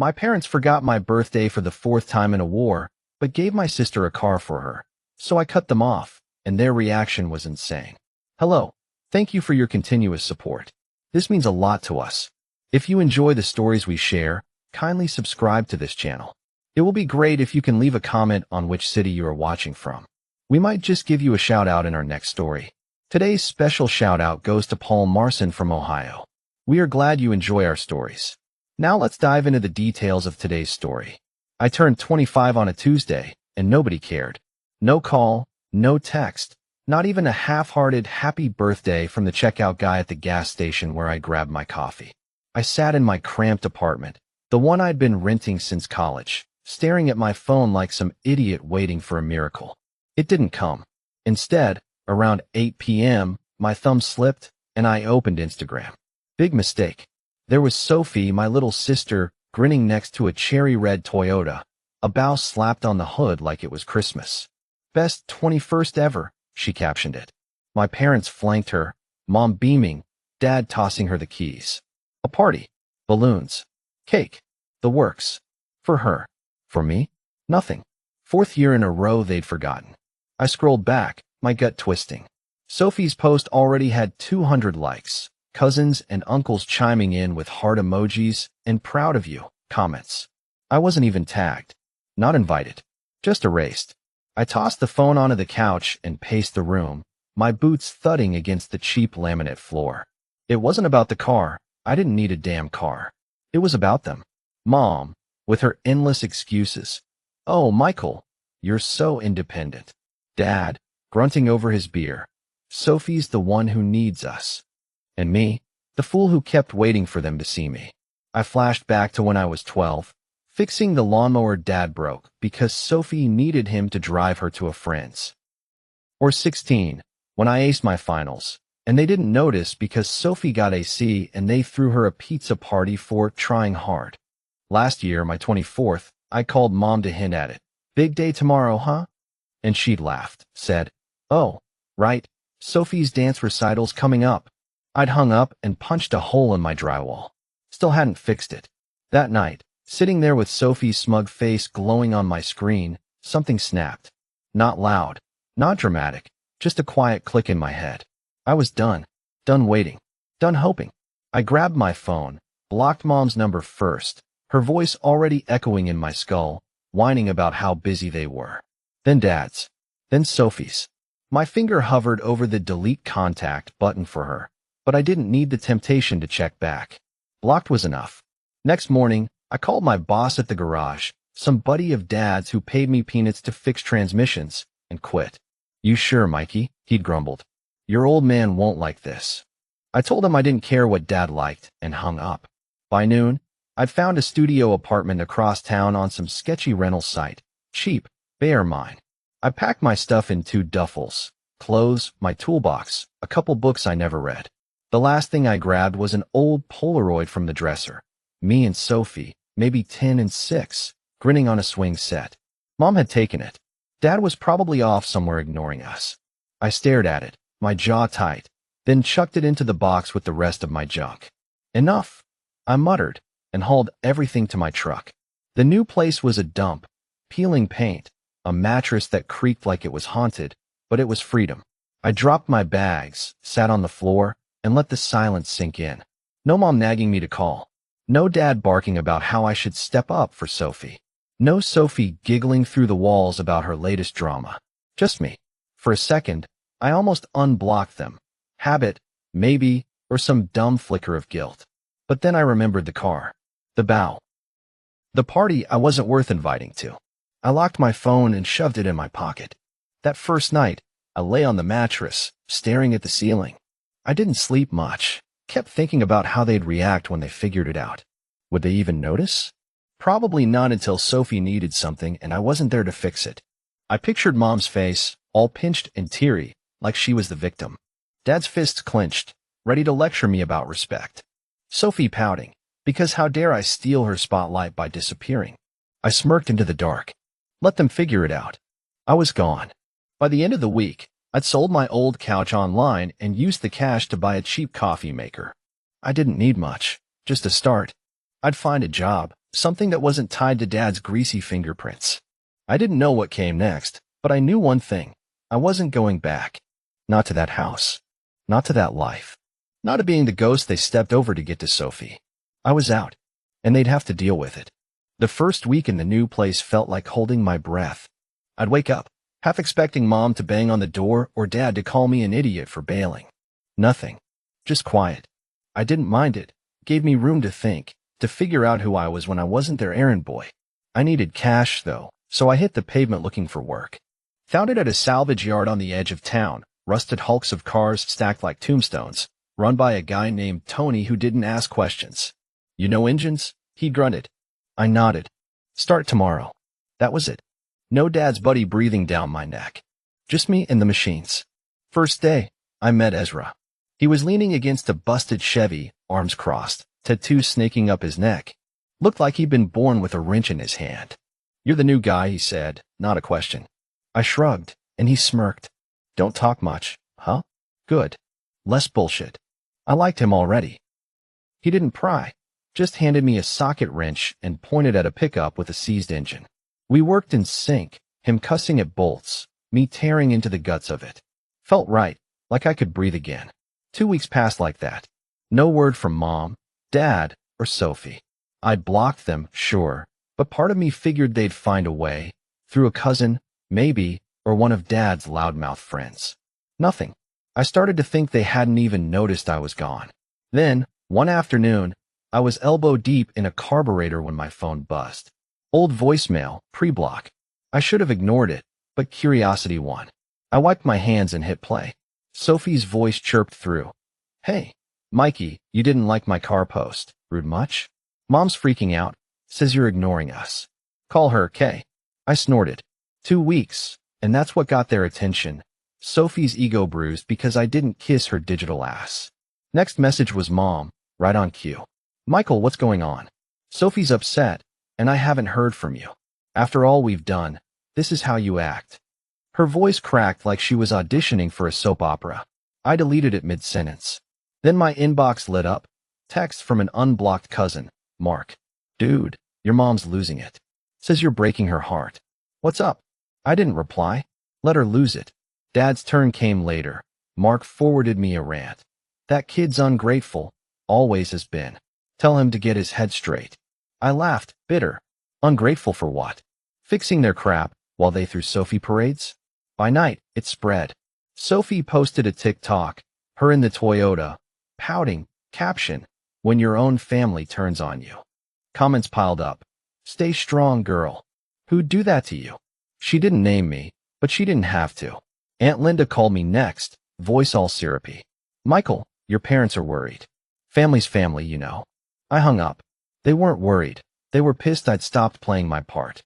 My parents forgot my birthday for the fourth time in a war, but gave my sister a car for her. So I cut them off, and their reaction was insane. Hello. Thank you for your continuous support. This means a lot to us. If you enjoy the stories we share, kindly subscribe to this channel. It will be great if you can leave a comment on which city you are watching from. We might just give you a shout out in our next story. Today's special shout out goes to Paul Marson from Ohio. We are glad you enjoy our stories. Now let's dive into the details of today's story. I turned 25 on a Tuesday, and nobody cared. No call, no text, not even a half-hearted happy birthday from the checkout guy at the gas station where I grabbed my coffee. I sat in my cramped apartment, the one I'd been renting since college, staring at my phone like some idiot waiting for a miracle. It didn't come. Instead, around 8 p.m., my thumb slipped, and I opened Instagram. Big mistake. There was Sophie, my little sister, grinning next to a cherry-red Toyota, a bow slapped on the hood like it was Christmas. Best 21st ever, she captioned it. My parents flanked her, Mom beaming, Dad tossing her the keys. A party. Balloons. Cake. The works. For her. For me? Nothing. Fourth year in a row they'd forgotten. I scrolled back, my gut twisting. Sophie's post already had 200 likes, cousins and uncles chiming in with heart emojis and proud of you comments. I wasn't even tagged. Not invited. Just erased. I tossed the phone onto the couch and paced the room, my boots thudding against the cheap laminate floor. It wasn't about the car. I didn't need a damn car. It was about them. Mom, with her endless excuses. Oh, Michael, you're so independent. Dad, grunting over his beer. Sophie's the one who needs us. And me, the fool who kept waiting for them to see me. I flashed back to when I was 12, fixing the lawnmower Dad broke because Sophie needed him to drive her to a friend's. Or 16, when I aced my finals, and they didn't notice because Sophie got a C and they threw her a pizza party for trying hard. Last year, my 24th, I called Mom to hint at it. Big day tomorrow, huh? And she laughed, said, oh, right, Sophie's dance recital's coming up. I'd hung up and punched a hole in my drywall. Still hadn't fixed it. That night, sitting there with Sophie's smug face glowing on my screen, something snapped. Not loud, not dramatic, just a quiet click in my head. I was done. Done waiting. Done hoping. I grabbed my phone, blocked Mom's number first, her voice already echoing in my skull, whining about how busy they were. Then Dad's. Then Sophie's. My finger hovered over the delete contact button for her, but I didn't need the temptation to check back. Blocked was enough. Next morning, I called my boss at the garage, some buddy of Dad's who paid me peanuts to fix transmissions, and quit. You sure, Mikey? He'd grumbled. Your old man won't like this. I told him I didn't care what Dad liked and hung up. By noon, I'd found a studio apartment across town on some sketchy rental site. Cheap, bear mine. I packed my stuff in 2 duffels, clothes, my toolbox, a couple books I never read. The last thing I grabbed was an old Polaroid from the dresser. Me and Sophie, maybe 10 and 6, grinning on a swing set. Mom had taken it. Dad was probably off somewhere ignoring us. I stared at it, my jaw tight, then chucked it into the box with the rest of my junk. Enough, I muttered, and hauled everything to my truck. The new place was a dump, peeling paint, a mattress that creaked like it was haunted, but it was freedom. I dropped my bags, sat on the floor, and let the silence sink in. No Mom nagging me to call. No Dad barking about how I should step up for Sophie. No Sophie giggling through the walls about her latest drama. Just me. For a second, I almost unblocked them. Habit, maybe, or some dumb flicker of guilt. But then I remembered the car. The bow. The party I wasn't worth inviting to. I locked my phone and shoved it in my pocket. That first night, I lay on the mattress, staring at the ceiling. I didn't sleep much. Kept thinking about how they'd react when they figured it out. Would they even notice? Probably not until Sophie needed something and I wasn't there to fix it. I pictured Mom's face, all pinched and teary, like she was the victim. Dad's fists clenched, ready to lecture me about respect. Sophie pouting, because how dare I steal her spotlight by disappearing? I smirked into the dark. Let them figure it out. I was gone. By the end of the week, I'd sold my old couch online and used the cash to buy a cheap coffee maker. I didn't need much, just a start. I'd find a job, Something that wasn't tied to Dad's greasy fingerprints. I didn't know what came next, but I knew one thing. I wasn't going back. Not to that house. Not to that life. Not to being the ghost they stepped over to get to Sophie. I was out, and they'd have to deal with it. The first week in the new place felt like holding my breath. I'd wake up, half expecting Mom to bang on the door or Dad to call me an idiot for bailing. Nothing. Just quiet. I didn't mind it. It gave me room to think, to figure out who I was when I wasn't their errand boy. I needed cash, though, so I hit the pavement looking for work. Found it at a salvage yard on the edge of town, rusted hulks of cars stacked like tombstones, run by a guy named Tony who didn't ask questions. You know engines? He grunted. I nodded. Start tomorrow. That was it. No Dad's buddy breathing down my neck. Just me and the machines. First day, I met Ezra. He was leaning against a busted Chevy, arms crossed, tattoos snaking up his neck. Looked like he'd been born with a wrench in his hand. You're the new guy, he said, not a question. I shrugged, and he smirked. Don't talk much, huh? Good. Less bullshit. I liked him already. He didn't pry, just handed me a socket wrench and pointed at a pickup with a seized engine. We worked in sync, him cussing at bolts, me tearing into the guts of it. Felt right, like I could breathe again. 2 weeks passed like that. No word from Mom, Dad, or Sophie. I'd blocked them, sure, but part of me figured they'd find a way, through a cousin, maybe, or one of Dad's loudmouth friends. Nothing. I started to think they hadn't even noticed I was gone. Then, one afternoon, I was elbow deep in a carburetor when my phone buzzed. Old voicemail, pre-block. I should have ignored it, but curiosity won. I wiped my hands and hit play. Sophie's voice chirped through. Hey, Mikey, you didn't like my car post. Rude much? Mom's freaking out. Says you're ignoring us. Call her, Kay. I snorted. 2 weeks, and that's what got their attention. Sophie's ego bruised because I didn't kiss her digital ass. Next message was Mom, right on cue. Michael, what's going on? Sophie's upset, and I haven't heard from you. After all we've done, this is how you act. Her voice cracked like she was auditioning for a soap opera. I deleted it mid-sentence. Then my inbox lit up. Text from an unblocked cousin, Mark. Dude, your mom's losing it. Says you're breaking her heart. What's up? I didn't reply. Let her lose it. Dad's turn came later. Mark forwarded me a rant. That kid's ungrateful. Always has been. Tell him to get his head straight. I laughed, bitter. Ungrateful for what? Fixing their crap while they threw Sophie parades? By night, it spread. Sophie posted a TikTok, her in the Toyota, pouting, caption, when your own family turns on you. Comments piled up. Stay strong, girl. Who'd do that to you? She didn't name me, but she didn't have to. Aunt Linda called me next, voice all syrupy. Michael, your parents are worried. Family's family, you know. I hung up. They weren't worried. They were pissed I'd stopped playing my part.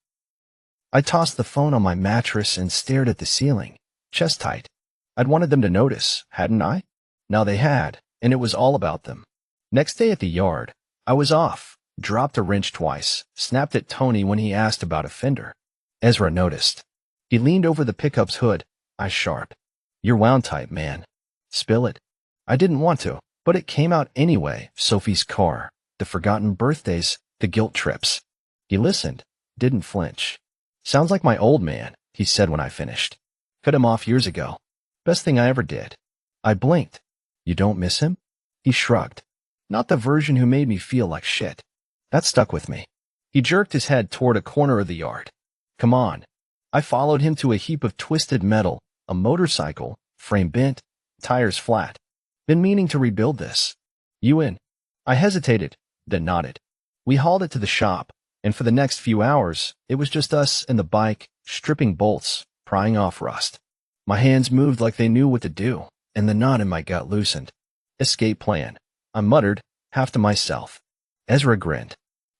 I tossed the phone on my mattress and stared at the ceiling, chest tight. I'd wanted them to notice, hadn't I? Now they had, and it was all about them. Next day at the yard, I was off, dropped a wrench twice, snapped at Tony when he asked about a fender. Ezra noticed. He leaned over the pickup's hood, eyes sharp. You're wound tight, man. Spill it. I didn't want to, but it came out anyway. Sophie's car, the forgotten birthdays, the guilt trips. He listened, didn't flinch. Sounds like my old man, he said when I finished. Cut him off years ago. Best thing I ever did. I blinked. You don't miss him? He shrugged. Not the version who made me feel like shit. That stuck with me. He jerked his head toward a corner of the yard. Come on. I followed him to a heap of twisted metal, a motorcycle, frame bent, tires flat. Been meaning to rebuild this. You in? I hesitated, then nodded. We hauled it to the shop, and for the next few hours, it was just us and the bike, stripping bolts, prying off rust. My hands moved like they knew what to do, and the knot in my gut loosened. Escape plan. I muttered, half to myself. Ezra grinned.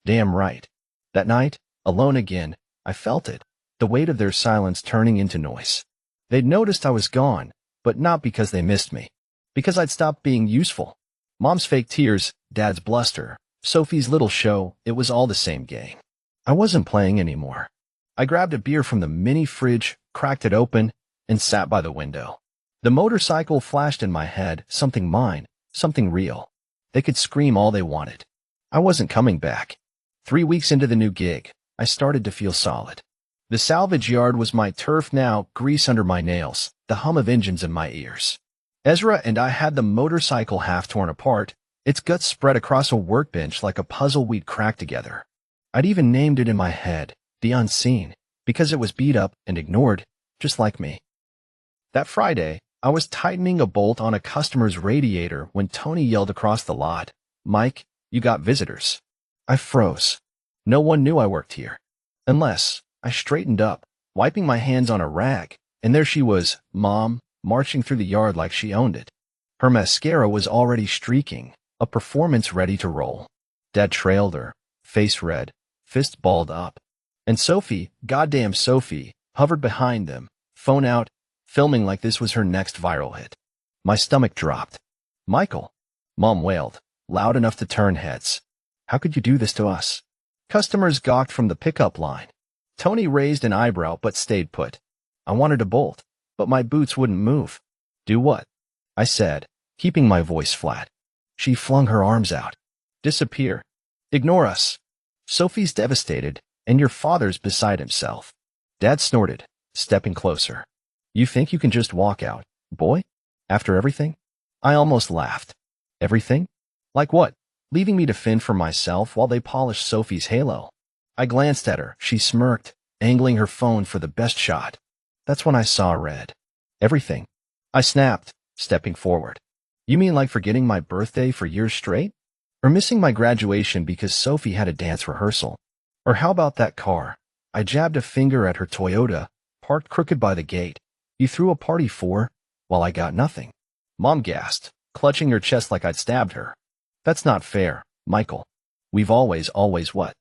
Damn right. That night, alone again, I felt it, the weight of their silence turning into noise. They'd noticed I was gone, but not because they missed me. Because I'd stopped being useful. Mom's fake tears, Dad's bluster, Sophie's little show, it was all the same gang. I wasn't playing anymore. I grabbed a beer from the mini fridge, cracked it open, and sat by the window. The motorcycle flashed in my head, something mine, something real. They could scream all they wanted. I wasn't coming back. 3 weeks into the new gig, I started to feel solid. The salvage yard was my turf now, grease under my nails, the hum of engines in my ears. Ezra and I had the motorcycle half torn apart, its guts spread across a workbench like a puzzle we'd cracked together. I'd even named it in my head, the Unseen, because it was beat up and ignored, just like me. That Friday, I was tightening a bolt on a customer's radiator when Tony yelled across the lot, "Mike, you got visitors." I froze. No one knew I worked here. Unless I straightened up, wiping my hands on a rag, and there she was, Mom, marching through the yard like she owned it. Her mascara was already streaking, a performance ready to roll. Dad trailed her, face red, fist balled up. And Sophie, goddamn Sophie, hovered behind them, phone out, filming like this was her next viral hit. My stomach dropped. "Michael," Mom wailed, loud enough to turn heads. "How could you do this to us?" Customers gawked from the pickup line. Tony raised an eyebrow but stayed put. I wanted to bolt, but my boots wouldn't move. "Do what?" I said, keeping my voice flat. She flung her arms out. "Disappear. Ignore us. Sophie's devastated, and your father's beside himself." Dad snorted, stepping closer. "You think you can just walk out, boy? After everything?" I almost laughed. "Everything? Like what? Leaving me to fend for myself while they polish Sophie's halo?" I glanced at her. She smirked, angling her phone for the best shot. That's when I saw red. "Everything?" I snapped, stepping forward. "You mean like forgetting my birthday for years straight? Or missing my graduation because Sophie had a dance rehearsal? Or how about that car?" I jabbed a finger at her Toyota, parked crooked by the gate. "You threw a party for, while I got nothing." Mom gasped, clutching her chest like I'd stabbed her. "That's not fair, Michael. We've always what?"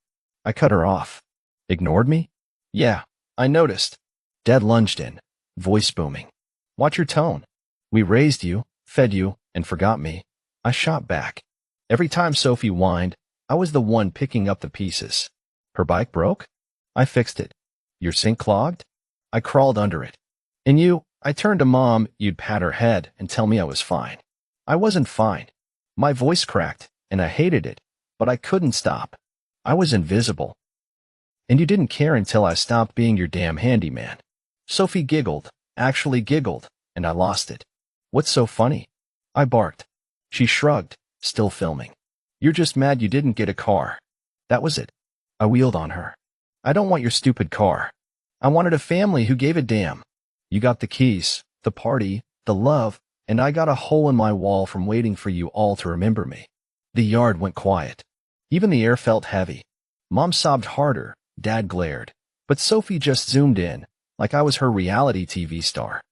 I cut her off. "Ignored me?" "Yeah, I noticed." Dad lunged in, voice booming. "Watch your tone. We raised you, fed you, and forgot me." I shot back. Every time Sophie whined, I was the one picking up the pieces. "Her bike broke? I fixed it. Your sink clogged? I crawled under it. And you," I turned to Mom, "you'd pat her head and tell me I was fine." I wasn't fine. My voice cracked, and I hated it, but I couldn't stop. I was invisible. "And you didn't care until I stopped being your damn handyman." Sophie giggled, actually giggled, and I lost it. "What's so funny?" I barked. She shrugged, still filming. "You're just mad you didn't get a car." That was it. I wheeled on her. "I don't want your stupid car. I wanted a family who gave a damn. You got the keys, the party, the love, and I got a hole in my wall from waiting for you all to remember me." The yard went quiet. Even the air felt heavy. Mom sobbed harder, Dad glared, but Sophie just zoomed in, like I was her reality TV star.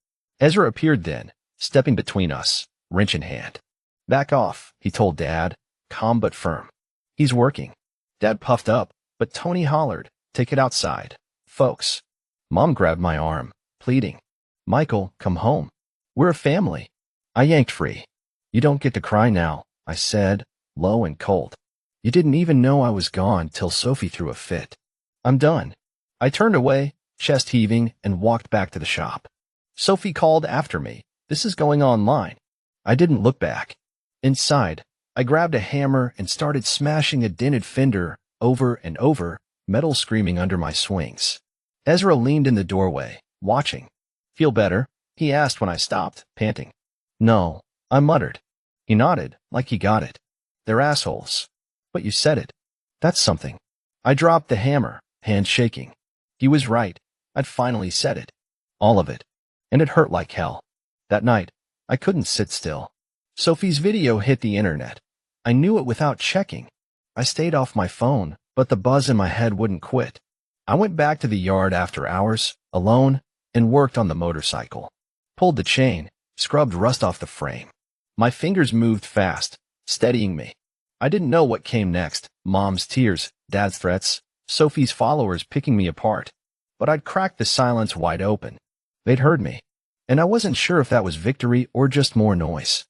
Ezra appeared then, stepping between us, wrench in hand. "Back off," he told Dad, calm but firm. "He's working." Dad puffed up, but Tony hollered, "Take it outside, folks." Mom grabbed my arm, pleading, "Michael, come home. We're a family." I yanked free. "You don't get to cry now," I said, low and cold. "You didn't even know I was gone till Sophie threw a fit. I'm done." I turned away, chest heaving, and walked back to the shop. Sophie called after me, "This is going online." I didn't look back. Inside, I grabbed a hammer and started smashing a dented fender over and over, metal screaming under my swings. Ezra leaned in the doorway, watching. "Feel better?" he asked when I stopped, panting. "No," I muttered. He nodded, like he got it. "They're assholes." "But you said it." "That's something." I dropped the hammer, hand shaking. He was right. I'd finally said it. All of it. And it hurt like hell. That night, I couldn't sit still. Sophie's video hit the internet. I knew it without checking. I stayed off my phone, but the buzz in my head wouldn't quit. I went back to the yard after hours, alone, and worked on the motorcycle. Pulled the chain, scrubbed rust off the frame. My fingers moved fast, steadying me. I didn't know what came next. Mom's tears, Dad's threats, Sophie's followers picking me apart. But I'd cracked the silence wide open. They'd heard me, and I wasn't sure if that was victory or just more noise.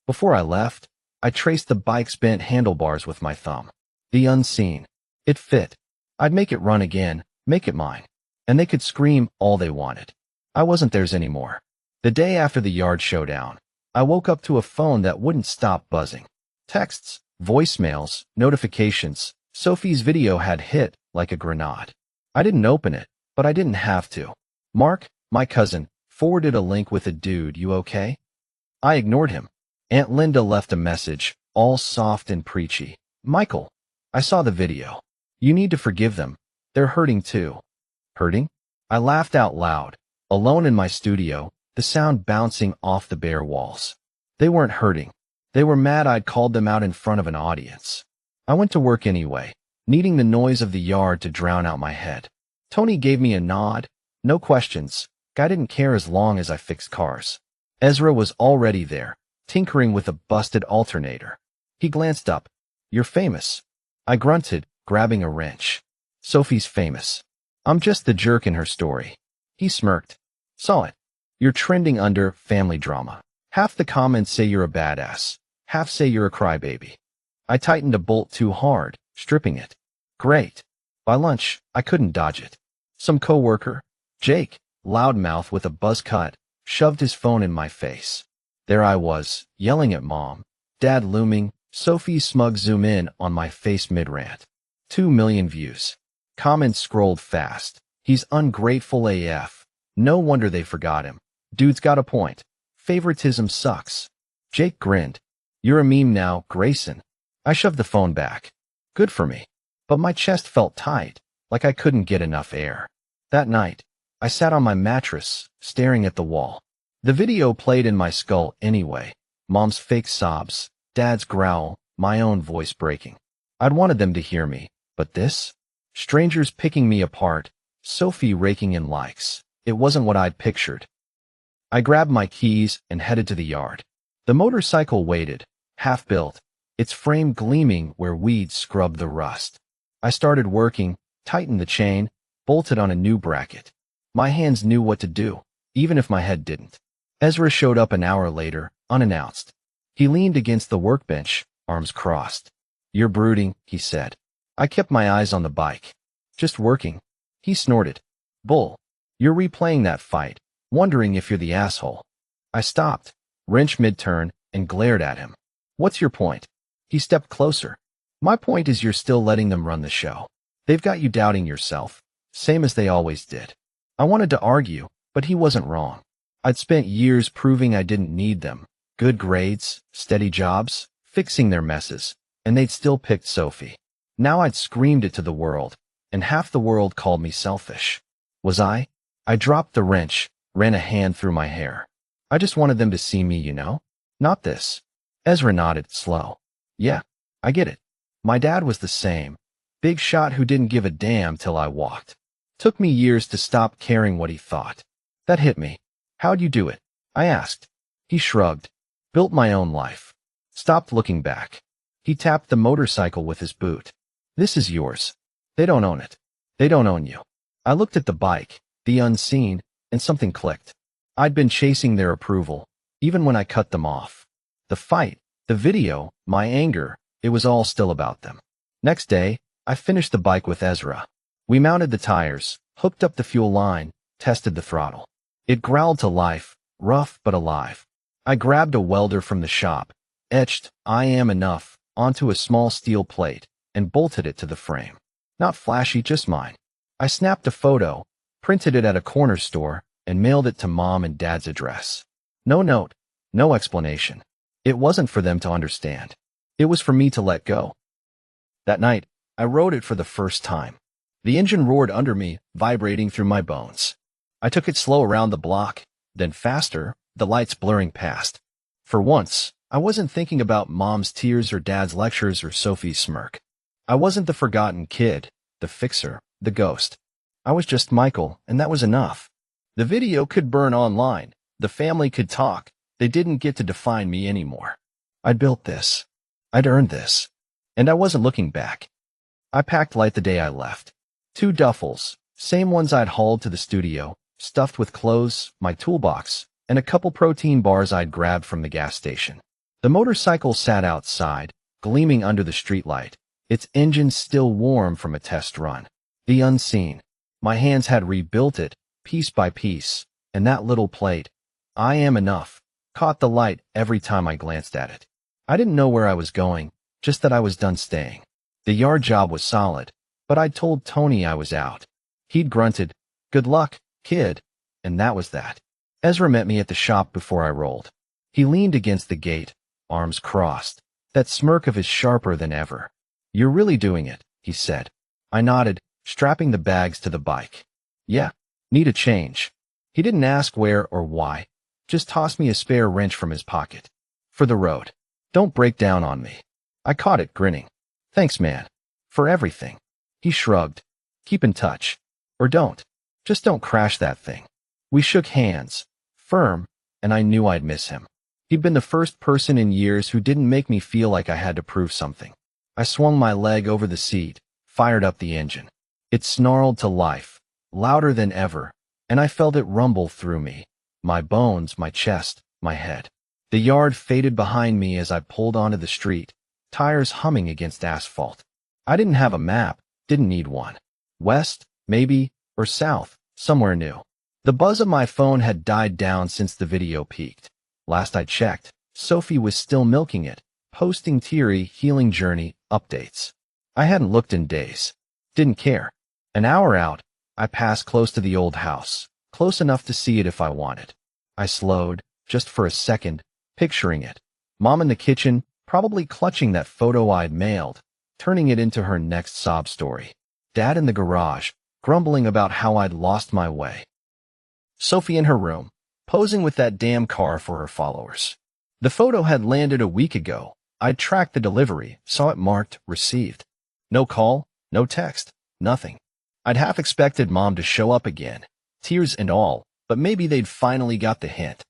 Before I left, I traced the bike's bent handlebars with my thumb. The Unseen. It fit. I'd make it run again, make it mine. And they could scream all they wanted. I wasn't theirs anymore. The day after the yard showdown, I woke up to a phone that wouldn't stop buzzing. Texts, voicemails, notifications, Sophie's video had hit like a grenade. I didn't open it, but I didn't have to. Mark, my cousin, forwarded a link with a dude, you okay? I ignored him. Aunt Linda left a message, all soft and preachy. Michael, I saw the video. You need to forgive them. They're hurting too. Hurting? I laughed out loud, alone in my studio, the sound bouncing off the bare walls. They weren't hurting. They were mad I'd called them out in front of an audience. I went to work anyway, needing the noise of the yard to drown out my head. Tony gave me a nod. No questions. Guy didn't care as long as I fixed cars. Ezra was already there, tinkering with a busted alternator. He glanced up. You're famous. I grunted, grabbing a wrench. Sophie's famous. I'm just the jerk in her story. He smirked. Saw it. You're trending under family drama. Half the comments say you're a badass. Half say you're a crybaby. I tightened a bolt too hard, stripping it. Great. By lunch, I couldn't dodge it. Some coworker, Jake, loudmouth with a buzz cut, shoved his phone in my face. There I was, yelling at Mom, Dad looming, Sophie's smug zoom in on my face mid-rant. 2 million views. Comments scrolled fast. He's ungrateful AF. No wonder they forgot him. Dude's got a point. Favoritism sucks. Jake grinned. You're a meme now, Grayson. I shoved the phone back. Good for me. But my chest felt tight, like I couldn't get enough air. That night, I sat on my mattress, staring at the wall. The video played in my skull anyway. Mom's fake sobs, Dad's growl, my own voice breaking. I'd wanted them to hear me, but this? Strangers picking me apart, Sophie raking in likes. It wasn't what I'd pictured. I grabbed my keys and headed to the yard. The motorcycle waited, half-built, its frame gleaming where weeds scrubbed the rust. I started working, tightened the chain, bolted on a new bracket. My hands knew what to do, even if my head didn't. Ezra showed up an hour later, unannounced. He leaned against the workbench, arms crossed. You're brooding, he said. I kept my eyes on the bike. Just working. He snorted. Bull. You're replaying that fight, wondering if you're the asshole. I stopped, wrench mid-turn, and glared at him. What's your point? He stepped closer. My point is you're still letting them run the show. They've got you doubting yourself, same as they always did. I wanted to argue, but he wasn't wrong. I'd spent years proving I didn't need them. Good grades, steady jobs, fixing their messes, and they'd still picked Sophie. Now I'd screamed it to the world, and half the world called me selfish. Was I? I dropped the wrench, ran a hand through my hair. I just wanted them to see me, you know? Not this. Ezra nodded, slow. Yeah, I get it. My dad was the same. Big shot who didn't give a damn till I walked. Took me years to stop caring what he thought. That hit me. How'd you do it? I asked. He shrugged. Built my own life. Stopped looking back. He tapped the motorcycle with his boot. This is yours. They don't own it. They don't own you. I looked at the bike, the unseen, and something clicked. I'd been chasing their approval, even when I cut them off. The fight, the video, my anger, it was all still about them. Next day, I finished the bike with Ezra. We mounted the tires, hooked up the fuel line, tested the throttle. It growled to life, rough but alive. I grabbed a welder from the shop, etched "I am enough" onto a small steel plate, and bolted it to the frame. Not flashy, just mine. I snapped a photo, printed it at a corner store, and mailed it to Mom and Dad's address. No note, no explanation. It wasn't for them to understand. It was for me to let go. That night, I rode it for the first time. The engine roared under me, vibrating through my bones. I took it slow around the block, then faster, the lights blurring past. For once, I wasn't thinking about Mom's tears or Dad's lectures or Sophie's smirk. I wasn't the forgotten kid, the fixer, the ghost. I was just Michael, and that was enough. The video could burn online. The family could talk. They didn't get to define me anymore. I'd built this. I'd earned this. And I wasn't looking back. I packed light the day I left. 2 duffels, same ones I'd hauled to the studio, stuffed with clothes, my toolbox, and a couple protein bars I'd grabbed from the gas station. The motorcycle sat outside, gleaming under the streetlight, its engine still warm from a test run. The unseen. My hands had rebuilt it, piece by piece, and that little plate, "I am enough," caught the light every time I glanced at it. I didn't know where I was going, just that I was done staying. The yard job was solid, but I'd told Tony I was out. He'd grunted, "Good luck, kid," and that was that. Ezra met me at the shop before I rolled. He leaned against the gate, arms crossed. That smirk of his sharper than ever. "You're really doing it," he said. I nodded, strapping the bags to the bike. "Yeah, need a change." He didn't ask where or why, just tossed me a spare wrench from his pocket. "For the road. Don't break down on me." I caught it, grinning. "Thanks, man. For everything." He shrugged. "Keep in touch. Or don't. Just don't crash that thing." We shook hands, firm, and I knew I'd miss him. He'd been the first person in years who didn't make me feel like I had to prove something. I swung my leg over the seat, fired up the engine. It snarled to life, louder than ever, and I felt it rumble through me, my bones, my chest, my head. The yard faded behind me as I pulled onto the street, tires humming against asphalt. I didn't have a map, didn't need one. West, maybe, or south, somewhere new. The buzz of my phone had died down since the video peaked. Last I checked, Sophie was still milking it, posting teary healing journey updates. I hadn't looked in days. Didn't care. An hour out, I passed close to the old house, close enough to see it if I wanted. I slowed, just for a second, picturing it. Mom in the kitchen, probably clutching that photo I'd mailed, turning it into her next sob story. Dad in the garage, grumbling about how I'd lost my way. Sophie in her room, posing with that damn car for her followers. The photo had landed a week ago. I'd tracked the delivery, saw it marked received. No call, no text, nothing. I'd half expected Mom to show up again, tears and all, but maybe they'd finally got the hint.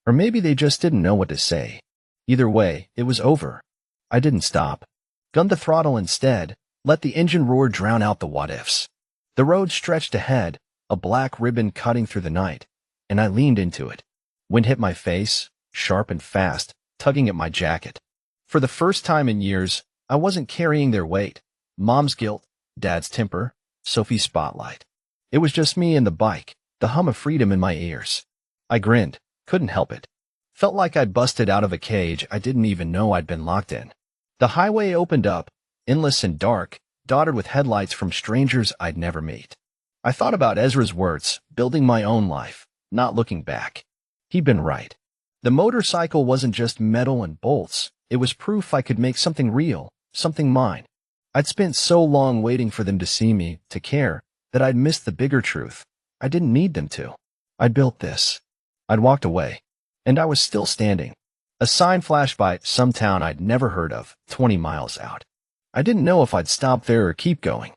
Or maybe they just didn't know what to say. Either way, it was over. I didn't stop. Gunned the throttle instead, let the engine roar drown out the what-ifs. The road stretched ahead, a black ribbon cutting through the night, and I leaned into it. Wind hit my face, sharp and fast, tugging at my jacket. For the first time in years, I wasn't carrying their weight. Mom's guilt, Dad's temper, Sophie's spotlight. It was just me and the bike, the hum of freedom in my ears. I grinned, couldn't help it. Felt like I'd busted out of a cage I didn't even know I'd been locked in. The highway opened up, endless and dark, dotted with headlights from strangers I'd never meet. I thought about Ezra's words, building my own life, not looking back. He'd been right. The motorcycle wasn't just metal and bolts. It was proof I could make something real, something mine. I'd spent so long waiting for them to see me, to care, that I'd missed the bigger truth. I didn't need them to. I'd built this. I'd walked away. And I was still standing. A sign flashed by some town I'd never heard of, 20 miles out. I didn't know if I'd stop there or keep going.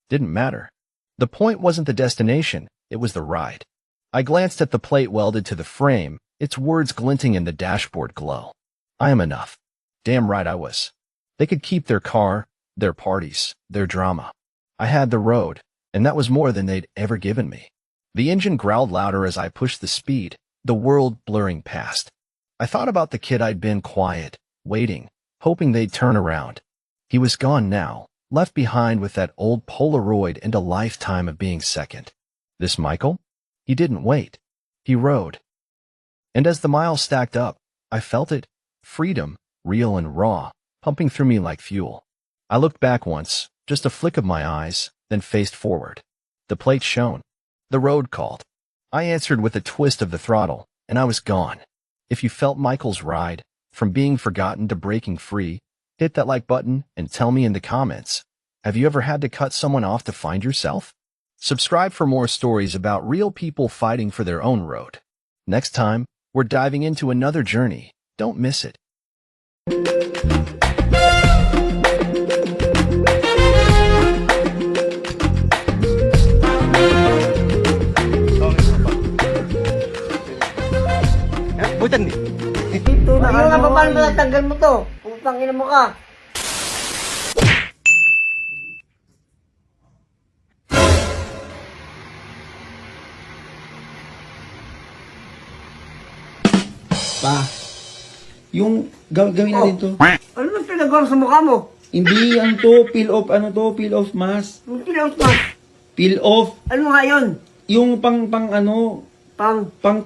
Didn't matter. The point wasn't the destination, it was the ride. I glanced at the plate welded to the frame, its words glinting in the dashboard glow. I am enough. Damn right I was. They could keep their car, their parties, their drama. I had the road, and that was more than they'd ever given me. The engine growled louder as I pushed the speed, the world blurring past. I thought about the kid I'd been quiet, waiting, hoping they'd turn around. He was gone now, left behind with that old Polaroid and a lifetime of being second. This Michael? He didn't wait. He rode. And as the miles stacked up, I felt it. Freedom, real and raw, pumping through me like fuel. I looked back once, just a flick of my eyes, then faced forward. The plate shone. The road called. I answered with a twist of the throttle, and I was gone. If you felt Michael's ride, from being forgotten to breaking free, hit that like button and tell me in the comments. Have you ever had to cut someone off to find yourself? Subscribe for more stories about real people fighting for their own road. Next time, we're diving into another journey. Don't miss it. Butan di. Ito na ano nga, paano ba natanggal mo to? Putang ina mo ka. Pa, yung gawin natin to. Ano nang pinagawa sa mukha mo? Hindi, ano to, peel off mask. Yung tinaos mo. Peel off. Ano nga yun? Yung pang ano, Pang pang